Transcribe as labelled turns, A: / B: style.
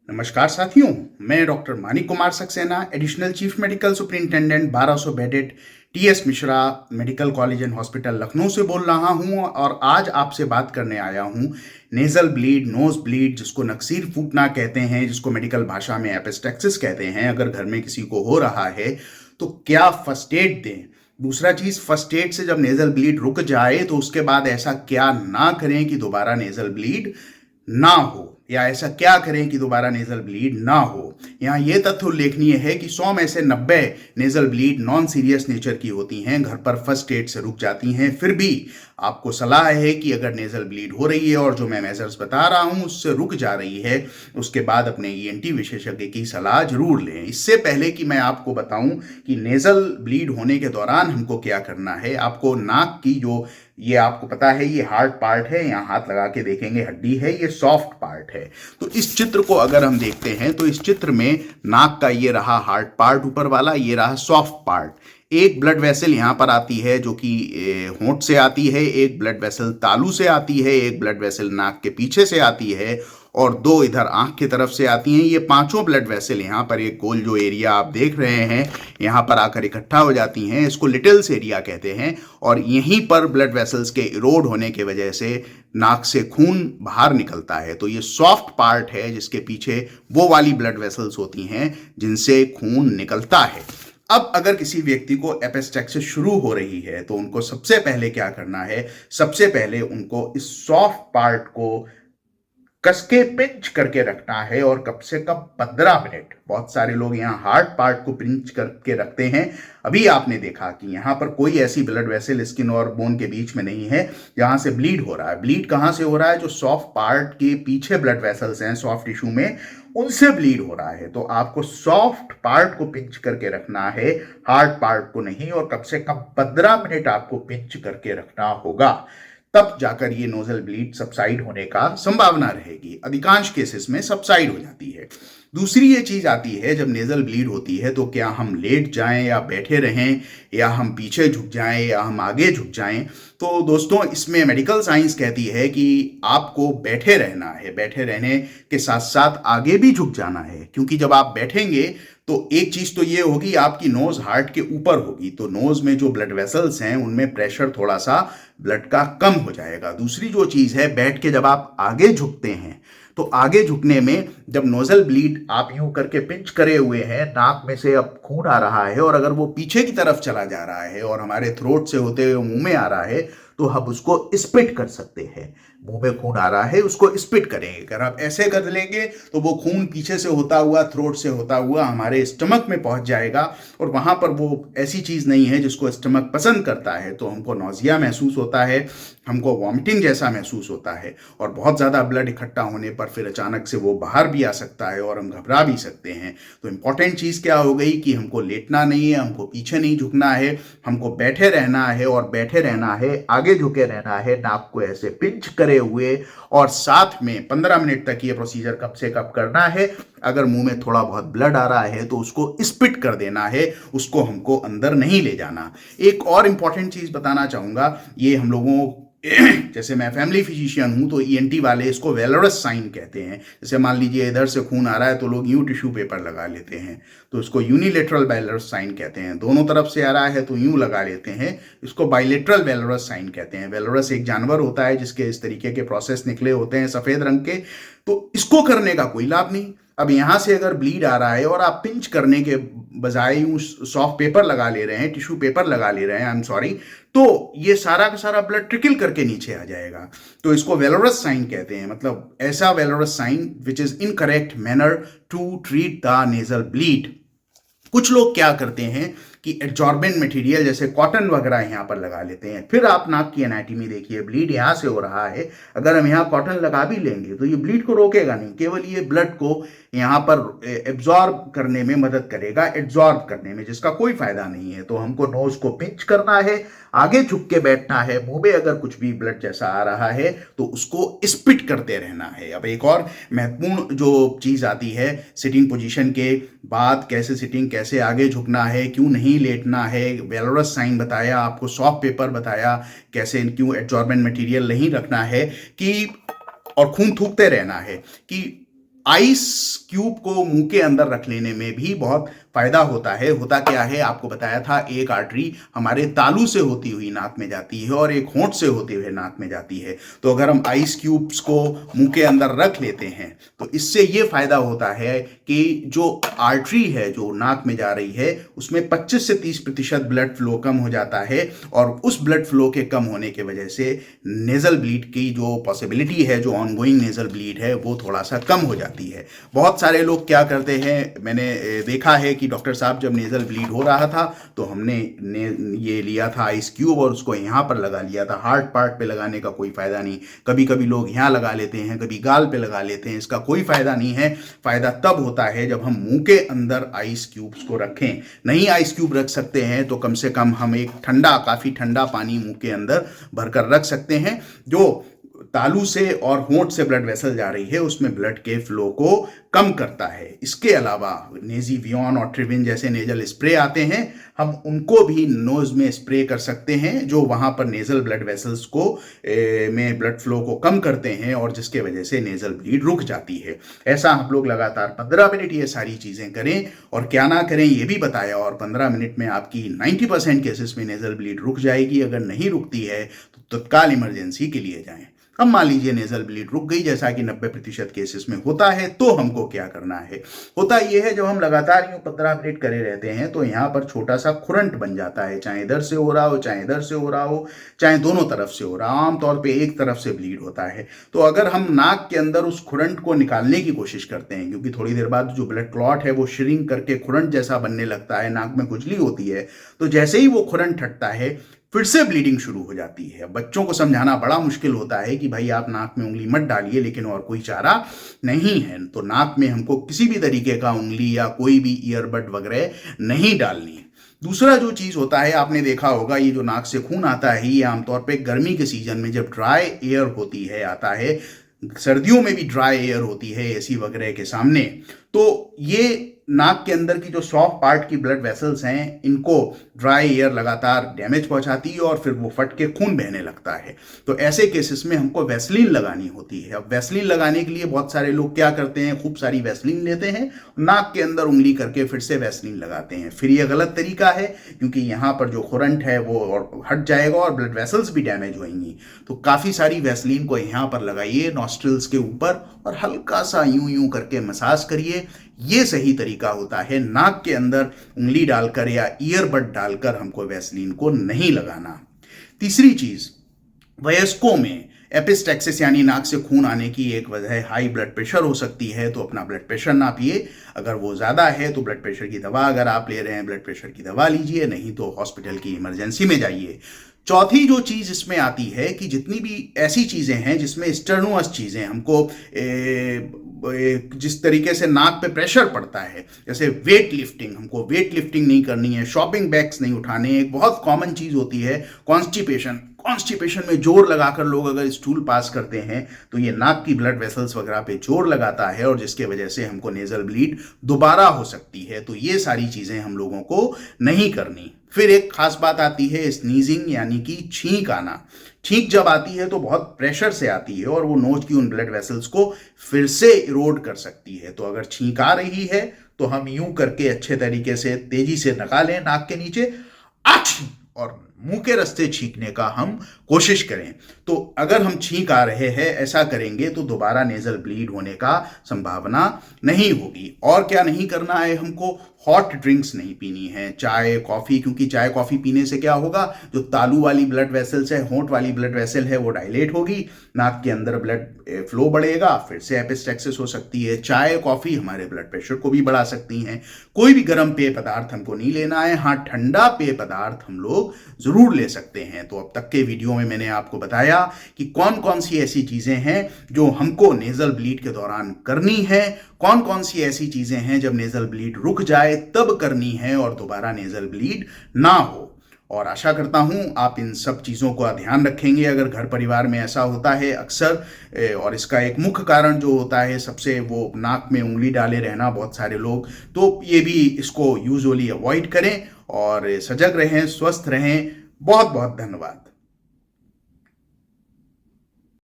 A: नमस्कार साथियों, मैं doctor Manik Kumar Saxena, additional chief medical superintendent 1200 bedded TS Mishra medical college and hospital Lucknow से बोल रहा हूं और आज आपसे बात करने आया हूं नेजल ब्लीड, नोज ब्लीड, जिसको नक्सीर फूटना कहते हैं, जिसको मेडिकल भाषा में एपिस्टेक्सिस कहते हैं। अगर घर में किसी को हो रहा है तो क्या फर्स्ट एड दें। दूसरा चीज, फर्स्ट एड से जब नेजल ब्लीड रुक जाए तो उसके बाद ऐसा क्या ना करें कि दोबारा नेजल ब्लीड ना हो, या ऐसा क्या करें कि दोबारा नेजल ब्लीड ना हो। यहाँ ये तथ्य उल्लेखनीय है कि 100 में से 90 nasal bleed non serious nature की होती हैं, घर पर फर्स्ट एड से रुक जाती हैं। फिर भी आपको सलाह है कि अगर नेजल ब्लीड हो रही है और जो मैं मेजर्स बता रहा हूँ उससे रुक जा रही है, उसके बाद अपने ईएनटी विशेषज्ञ की सलाह जरूर लें। इससे पहले कि मैं आपको बताऊं कि नेजल ब्लीड होने के दौरान हमको क्या करना है, आपको नाक की जो, ये आपको पता है ये हार्ड पार्ट है, यहाँ हाथ लगा के देखेंगे हड्डी है, ये सॉफ्ट पार्ट है। तो इस चित्र को अगर हम देखते हैं तो इस चित्र में नाक का ये रहा हार्ड पार्ट ऊपर वाला, ये रहा सॉफ्ट पार्ट। एक ब्लड वेसल यहाँ पर आती है जो कि होंठ से आती है, एक ब्लड वेसल तालू से आती है, एक ब्लड वेसल नाक के पीछे से आती है और दो इधर आंख की तरफ से आती हैं। ये पांचों ब्लड वेसल यहाँ पर एक गोल जो एरिया आप देख रहे हैं यहाँ पर आकर इकट्ठा हो जाती हैं, इसको लिटिल्स एरिया कहते हैं। और यहीं पर ब्लड वेसल्स के इरोड होने की वजह से नाक से खून बाहर निकलता है। तो ये सॉफ्ट पार्ट है जिसके पीछे वो वाली ब्लड वेसल्स होती हैं जिनसे खून निकलता है। अब अगर किसी व्यक्ति को एपिस्टेक्सिस शुरू हो रही है तो उनको सबसे पहले क्या करना है, सबसे पहले उनको इस सॉफ्ट पार्ट को कस के पिंच करके रखना है और कम से कम 15 मिनट। बहुत सारे लोग यहाँ हार्ड पार्ट को पिंच करके रखते हैं। अभी आपने देखा कि यहाँ पर कोई ऐसी ब्लड वेसल स्किन और बोन के बीच में नहीं है जहां से ब्लीड हो रहा है। ब्लीड कहां से हो रहा है, जो सॉफ्ट पार्ट के पीछे ब्लड वेसल्स हैं सॉफ्ट टिश्यू में, उनसे ब्लीड हो रहा है। तो आपको सॉफ्ट पार्ट को पिंच करके रखना है, हार्ड पार्ट को नहीं, और कम से कम 15 मिनट आपको पिंच करके रखना होगा। तब जाकर ये नोजल ब्लीड सबसाइड होने का संभावना रहेगी। अधिकांश केसेस में सबसाइड हो जाती है। दूसरी ये चीज आती है, जब नेजल ब्लीड होती है तो क्या हम लेट जाएं या बैठे रहें, या हम पीछे झुक जाएं या हम आगे झुक जाएं। तो दोस्तों, इसमें मेडिकल साइंस कहती है कि आपको बैठे रहना है, बैठे रहने के साथ साथ आगे भी झुक जाना है। क्योंकि जब आप बैठेंगे तो एक चीज तो ये होगी, आपकी नोज हार्ट के ऊपर होगी, तो नोज में जो ब्लड वेसल्स हैं उनमें प्रेशर थोड़ा सा ब्लड का कम हो जाएगा। दूसरी जो चीज है, बैठ के जब आप आगे झुकते हैं तो आगे झुकने में जब नोजल ब्लीड आप यूं करके पिंच करे हुए हैं, नाक में से अब खून आ रहा है और अगर वो पीछे की तरफ चला जा रहा है और हमारे थ्रोट से होते हुए मुंह में आ रहा है तो हम उसको स्पिट कर सकते हैं। मुंह में खून आ रहा है, उसको स्पिट करेंगे। अगर आप ऐसे कर लेंगे तो वो खून पीछे से होता हुआ, थ्रोट से होता हुआ हमारे स्टमक में पहुंच जाएगा और वहां पर वो ऐसी चीज नहीं है जिसको स्टमक पसंद करता है। तो हमको नौजिया महसूस होता है, हमको वॉमिटिंग जैसा महसूस होता है और बहुत ज़्यादा ब्लड इकट्ठा होने पर फिर अचानक से वो बाहर भी आ सकता है और हम घबरा भी सकते हैं। तो इम्पॉर्टेंट चीज़ क्या हो गई कि हमको लेटना नहीं है, हमको पीछे नहीं झुकना है, हमको बैठे रहना है और बैठे रहना है, आगे झुके रहना है, नाक को ऐसे पिंच करे हुए, और साथ में 15 मिनट तक ये प्रोसीजर कम से कम करना है। अगर मुंह में थोड़ा बहुत ब्लड आ रहा है तो उसको स्पिट कर देना है, उसको हमको अंदर नहीं ले जाना। एक और इम्पॉर्टेंट चीज़ बताना चाहूँगा, ये हम लोगों जैसे मैं फैमिली फिजिशियन हूं तो ईएनटी वाले इसको वेलोरस साइन कहते हैं। जैसे मान लीजिए इधर से खून आ रहा है तो लोग यूं टिश्यू पेपर लगा लेते हैं, तो इसको यूनिलेटरल वेलोरस साइन कहते हैं। दोनों तरफ से आ रहा है तो यूं लगा लेते हैं, इसको बाइलेटरल वेलोरस साइन कहते हैं। वेलोरस एक जानवर होता है जिसके इस तरीके के प्रोसेस निकले होते हैं सफेद रंग के, तो इसको करने का कोई लाभ नहीं। अब यहां से अगर ब्लीड आ रहा है और आप पिंच करने के बजाय यूं सॉफ्ट पेपर लगा ले रहे हैं, टिश्यू पेपर लगा ले रहे हैं, आई एम सॉरी, तो ये सारा का सारा ब्लड ट्रिकल करके नीचे आ जाएगा। तो इसको वेलोरस साइन कहते हैं, मतलब ऐसा वेलोरस sign which is incorrect manner to treat the nasal bleed. कुछ लोग क्या करते हैं कि एड्जॉर्बेंट मटेरियल जैसे कॉटन वगैरह यहाँ पर लगा लेते हैं। फिर आप नाक की एनाटॉमी देखिए, ब्लीड यहाँ से हो रहा है, अगर हम यहाँ कॉटन लगा भी लेंगे तो ये ब्लीड को रोकेगा नहीं, केवल ये ब्लड को यहाँ पर एब्जॉर्ब करने में मदद करेगा, एब्जॉर्ब करने में, जिसका कोई फायदा नहीं है। तो हमको नोज को पिंच करना है, आगे झुक के बैठना है, मुंह में अगर कुछ भी ब्लड जैसा आ रहा है तो उसको स्पिट करते रहना है। अब एक और महत्वपूर्ण जो चीज आती है, सिटिंग पोजीशन के बाद कैसे सिटिंग, कैसे आगे झुकना है, क्यों नहीं लेटना है, वेलोरस साइन बताया आपको, सॉफ्ट पेपर बताया, कैसे क्यों एड्जॉर्बेंट मटेरियल नहीं रखना है, कि और खून थूकते रहना है, कि आइस क्यूब को मुंह के अंदर रख लेने में भी बहुत फायदा होता है। होता क्या है, आपको बताया था, एक आर्टरी हमारे तालू से होती हुई नाक में जाती है और एक होंठ से होते हुए नाक में जाती है। तो अगर हम आइस क्यूब्स को मुंह के अंदर रख लेते हैं तो इससे ये फायदा होता है कि जो आर्टरी है जो नाक में जा रही है उसमें 25 से 30% ब्लड फ्लो कम हो जाता है, और उस ब्लड फ्लो के कम होने की वजह से नेजल ब्लीड की जो पॉसिबिलिटी है, जो ऑनगोइंग नेजल ब्लीड है, वो थोड़ा सा कम हो जाती है। बहुत सारे लोग क्या करते हैं, मैंने देखा है कि डॉक्टर साहब जब नेजल ब्लीड हो रहा था तो हमने ये लिया था आइस क्यूब और उसको यहाँ पर लगा लिया था। हार्ड पार्ट पे लगाने का कोई फायदा नहीं। कभी कभी लोग यहाँ लगा लेते हैं, कभी गाल पे लगा लेते हैं, इसका कोई फायदा नहीं है। फायदा तब होता है जब हम मुंह के अंदर आइस क्यूब्स को रखें। नहीं आइस क्यूब रख सकते हैं तो कम से कम हम एक काफी ठंडा पानी मुंह के अंदर भरकर रख सकते हैं, जो तालू से और होंठ से ब्लड वेसल जा रही है उसमें ब्लड के फ्लो को कम करता है। इसके अलावा नेजीवियन और ट्रिविन जैसे नेजल स्प्रे आते हैं, हम उनको भी नोज में स्प्रे कर सकते हैं, जो वहां पर नेजल ब्लड वेसल्स को में ब्लड फ्लो को कम करते हैं और जिसके वजह से नेजल ब्लीड रुक जाती है। ऐसा हम लोग लगातार 15 मिनट ये सारी चीजें करें, और क्या ना करें ये भी बताया, और 15 मिनट में आपकी 90% केसेस में नेजल ब्लीड रुक जाएगी। अगर नहीं रुकती है तो तत्काल इमरजेंसी के लिए जाएं। अब मान लीजिए नेजल ब्लीड रुक गई, जैसा कि 90% केसेस में होता है, तो हमको क्या करना है। होता यह है, जब हम लगातार यूं 15 मिनट करे रहते हैं तो यहाँ पर छोटा सा खुरंट बन जाता है, चाहे इधर से हो रहा हो, चाहे इधर से हो रहा हो, चाहे दोनों तरफ से हो रहा हो। आमतौर पर एक तरफ से ब्लीड होता है। तो अगर हम नाक के अंदर उस खुरंट को निकालने की कोशिश करते हैं, क्योंकि थोड़ी देर बाद जो ब्लड क्लॉट है वो श्रिंक करके खुरंट जैसा बनने लगता है, नाक में खुजली होती है, तो जैसे ही वो खुरंट हटता है फिर से ब्लीडिंग शुरू हो जाती है। बच्चों को समझाना बड़ा मुश्किल होता है कि भाई आप नाक में उंगली मत डालिए, लेकिन और कोई चारा नहीं है। तो नाक में हमको किसी भी तरीके का उंगली या कोई भी ईयरबड वगैरह नहीं डालनी है। दूसरा जो चीज़ होता है, आपने देखा होगा, ये जो नाक से खून आता है ये आमतौर पर गर्मी के सीजन में जब ड्राई एयर होती है आता है, सर्दियों में भी ड्राई एयर होती है एसी वगैरह के सामने, तो ये नाक के अंदर की जो सॉफ्ट पार्ट की ब्लड वेसल्स हैं इनको ड्राई एयर लगातार डैमेज पहुंचाती है और फिर वो फट के खून बहने लगता है। तो ऐसे केसेस में हमको वैसलीन लगानी होती है। अब वैसलीन लगाने के लिए बहुत सारे लोग क्या करते हैं, खूब सारी वैसलीन लेते हैं, नाक के अंदर उंगली करके फिर से वैसलीन लगाते हैं। फिर ये गलत तरीका है, क्योंकि यहाँ पर जो खुरंट है वो और हट जाएगा और ब्लड वेसल्स भी डैमेज होंगी। तो काफ़ी सारी वैसलीन को यहाँ पर लगाइए नॉस्ट्रिल्स के ऊपर और हल्का सा यूं यूं करके मसाज करिए। ये सही तरीका होता है। नाक के अंदर उंगली डालकर या ईयरबड डालकर हमको वैसलीन को नहीं लगाना। तीसरी चीज, वयस्कों में एपिस्टैक्सिस यानी नाक से खून आने की एक वजह हाई ब्लड प्रेशर हो सकती है, तो अपना ब्लड प्रेशर नापिए। अगर वो ज़्यादा है तो ब्लड प्रेशर की दवा, अगर आप ले रहे हैं ब्लड प्रेशर की दवा लीजिए, नहीं तो हॉस्पिटल की इमरजेंसी में जाइए। चौथी जो चीज़ इसमें आती है कि जितनी भी ऐसी चीज़ें हैं जिसमें स्टर्नुअस चीज़ें हमको जिस तरीके से नाक पे प्रेशर पड़ता है, जैसे वेट लिफ्टिंग, हमको वेट लिफ्टिंग नहीं करनी है, शॉपिंग बैग्स नहीं उठाने। एक बहुत कॉमन चीज़ होती है कॉन्स्टिपेशन में जोर लगाकर लोग अगर स्टूल पास करते हैं तो ये नाक की ब्लड वेसल्स वगैरह पे जोर लगाता है और जिसके वजह से हमको नेजल ब्लीड दोबारा हो सकती है। तो ये सारी चीज़ें हम लोगों को नहीं करनी। फिर एक खास बात आती है स्नीजिंग, यानी कि छींक आना। छींक जब आती है तो बहुत प्रेशर से आती है और वो नोज की उन ब्लड वेसल्स को फिर से इरोड कर सकती है। तो अगर छींक आ रही है तो हम यूं करके अच्छे तरीके से तेजी से निकालें नाक के नीचे, और मुंह के रास्ते छींकने का हम कोशिश करें। तो अगर हम छींक आ रहे हैं ऐसा करेंगे तो दोबारा नेजल ब्लीड होने का संभावना नहीं होगी। और क्या नहीं करना है, हमको हॉट ड्रिंक्स नहीं पीनी है, चाय कॉफ़ी, क्योंकि चाय कॉफ़ी पीने से क्या होगा, जो तालू वाली ब्लड वेसल्स है, होंठ वाली ब्लड वेसल है, वो डायलेट होगी, नाक के अंदर ब्लड फ्लो बढ़ेगा, फिर से एपिस्टैक्सिस हो सकती है। चाय कॉफ़ी हमारे ब्लड प्रेशर को भी बढ़ा सकती हैं। कोई भी गर्म पेय पदार्थ हमको नहीं लेना है। हाँ, ठंडा पेय पदार्थ हम लोग ज़रूर ले सकते हैं। तो अब तक के वीडियो में मैंने आपको बताया कि कौन कौन सी ऐसी चीज़ें हैं जो हमको नेजल ब्लीड के दौरान करनी है, कौन कौन सी ऐसी चीज़ें हैं जब नेजल ब्लीड रुक जाए तब करनी है और दोबारा नेजल ब्लीड ना हो। और आशा करता हूं आप इन सब चीज़ों का ध्यान रखेंगे। अगर घर परिवार में ऐसा होता है अक्सर, और इसका एक मुख्य कारण जो होता है सबसे, वो नाक में उंगली डाले रहना बहुत सारे लोग, तो ये भी इसको यूजुअली अवॉइड करें और सजग रहें, स्वस्थ रहें। बहुत बहुत धन्यवाद।